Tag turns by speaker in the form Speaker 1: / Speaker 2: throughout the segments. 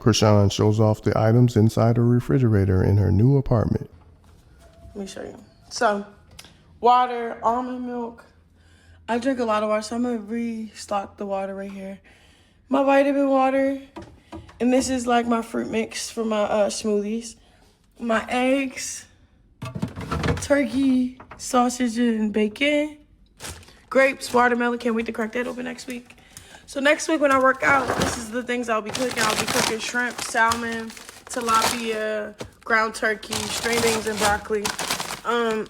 Speaker 1: Chrisean shows off the items inside her refrigerator in her new apartment.
Speaker 2: Let me show you. So, water, almond milk. I drink a lot of water, so I'm going to restock the water right here. My vitamin water. And this is like my fruit mix for my smoothies. My eggs, turkey, sausage, and bacon. Grapes, watermelon. Can't wait to crack that open next week. So next week when I work out, this is the things I'll be cooking. I'll be cooking shrimp, salmon, tilapia, ground turkey, string beans, and broccoli.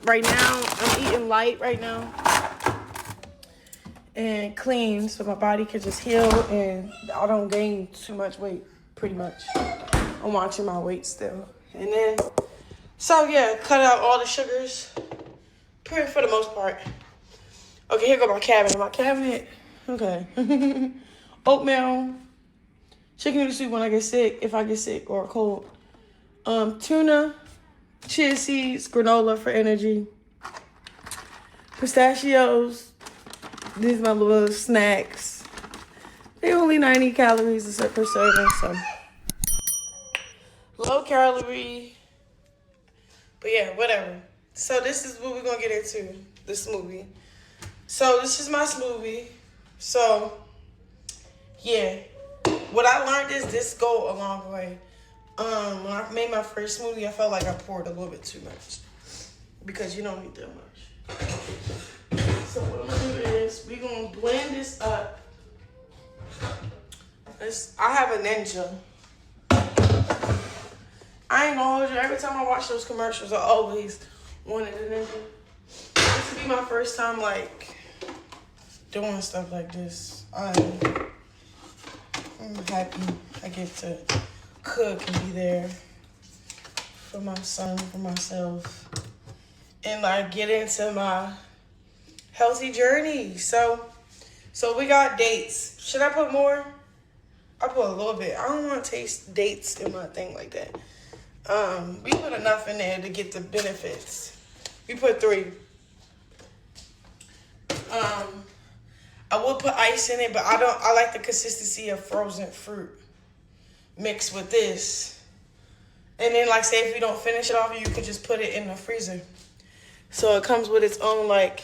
Speaker 2: Right now, I'm eating light right now. And clean so my body can just heal and I don't gain too much weight, pretty much. I'm watching my weight still. And then, so yeah, cut out all the sugars, for the most part. Okay, here go my cabinet. My cabinet, okay. Oatmeal, chicken noodle soup when I get sick, if I get sick or cold. Tuna, chia seeds, granola for energy. Pistachios. These are my little snacks. They're only 90 calories per serving, so low calorie. But yeah, whatever. So this is what we're gonna get into, the smoothie. So this is my smoothie. So yeah, what I learned is this go a long way. When I made my first smoothie, I felt like I poured a little bit too much because you don't need that much. So what I'm gonna do is we're gonna blend this up. I have a Ninja. I ain't gonna hold you. Every time I watch those commercials, I always wanted a Ninja. This will be my first time like doing stuff like this. I'm happy I get to cook and be there for my son, for myself, and like get into my healthy journey. So we got dates. Should I put more? I put a little bit. I don't want to taste dates in my thing like that. We put enough in there to get the benefits. We put 3. I would put ice in it, but I like the consistency of frozen fruit mixed with this. And then like say if you don't finish it off, you could just put it in the freezer. So it comes with its own like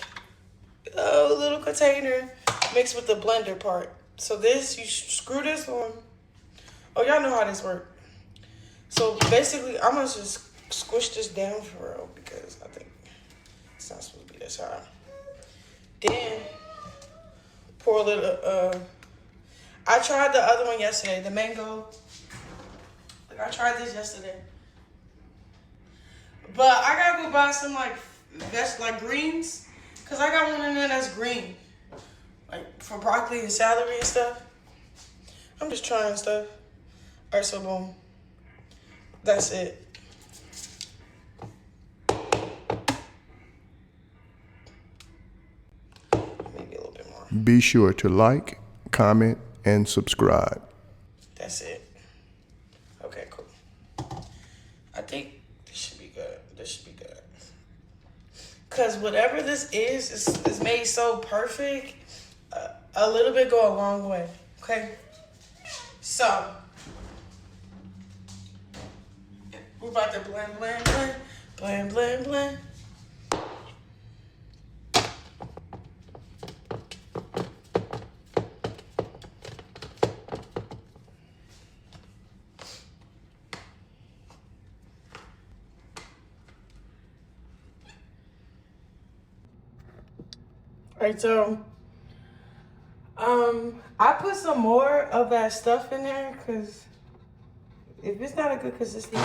Speaker 2: little container mixed with the blender part. So this, you screw this on. Oh, y'all know how this works. So basically, I'm gonna just squish this down for real because I think it's not supposed to be this high. Then pour a little. I tried the other one yesterday, the mango. Like I tried this yesterday, but I gotta go buy some like greens, cause I got one in there that's green, like for broccoli and celery and stuff. I'm just trying stuff. All right, so boom. That's it. Maybe a little bit more.
Speaker 1: Be sure to like, comment, and subscribe.
Speaker 2: That's it. Okay, cool. I think this should be good. This should be good. Because whatever this is made so perfect. A little bit go a long way. Okay? So, we're about to blend, blend, blend. Blend, blend, blend. Alright, so I put some more of that stuff in there because if it's not a good consistency.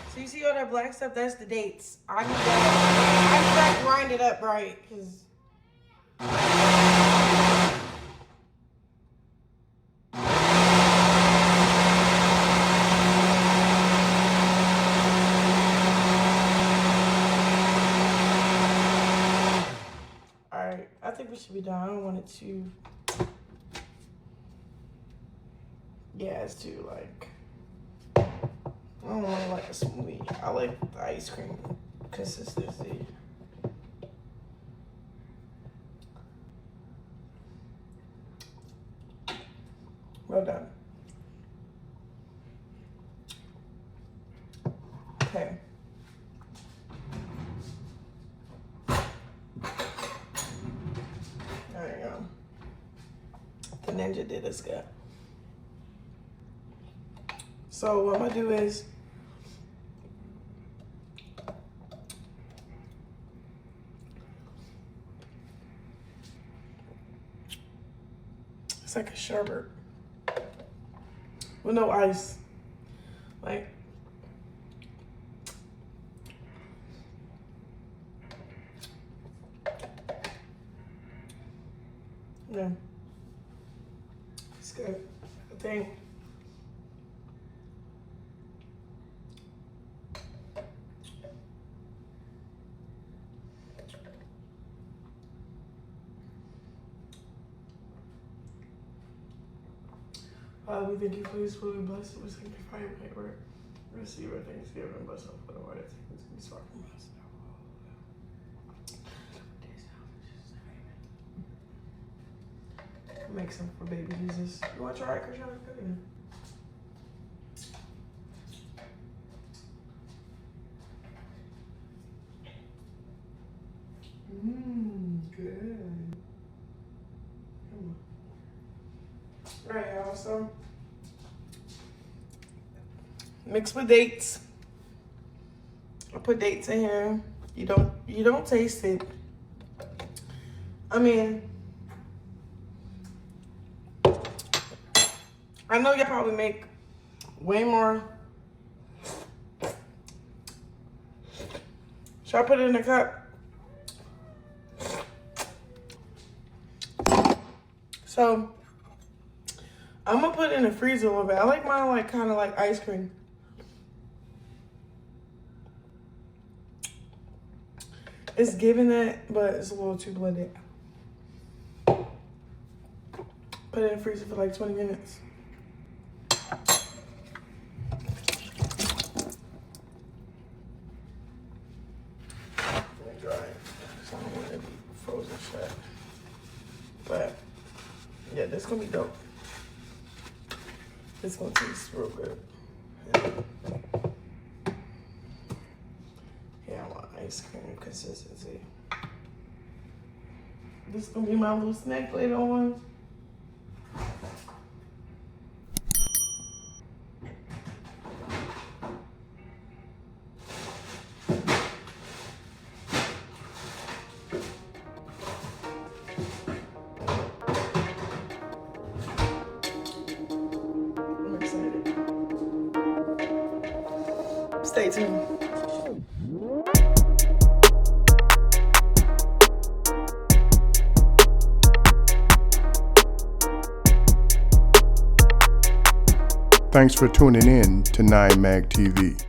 Speaker 2: So you see all that black stuff? That's the dates. I need that grind it up right because. I think we should be done. I don't want it to. Yeah, it's too like. don't really like a smoothie. I like the ice cream consistency. Well done. Okay. There you go. The ninja did us good. So what I'm gonna do is it's like a sherbet with no ice. Like yeah. It's good. I think we thank you for this food, bless it with sanctify your paper. Receive our thanksgiving, bless us for the word that things can be far from us. Make some for baby Jesus. You want to try it, Chrisean? Good. Come on. All right, y'all. So mix with dates. I put dates in here. You don't taste it. I mean, I know y'all probably make way more. Should I put it in a cup? So I'm gonna put it in the freezer a little bit. I like mine like kind of like ice cream. It's giving that, but it's a little too blended. Put it in the freezer for like 20 minutes. Let me dry it. So I don't want it to be frozen shut. But yeah, this gonna be dope. It's gonna taste real good. Yeah, I want ice cream consistency. This is gonna be my little snack later on. I'm excited. Stay tuned.
Speaker 1: Thanks for tuning in to 9 Mag TV.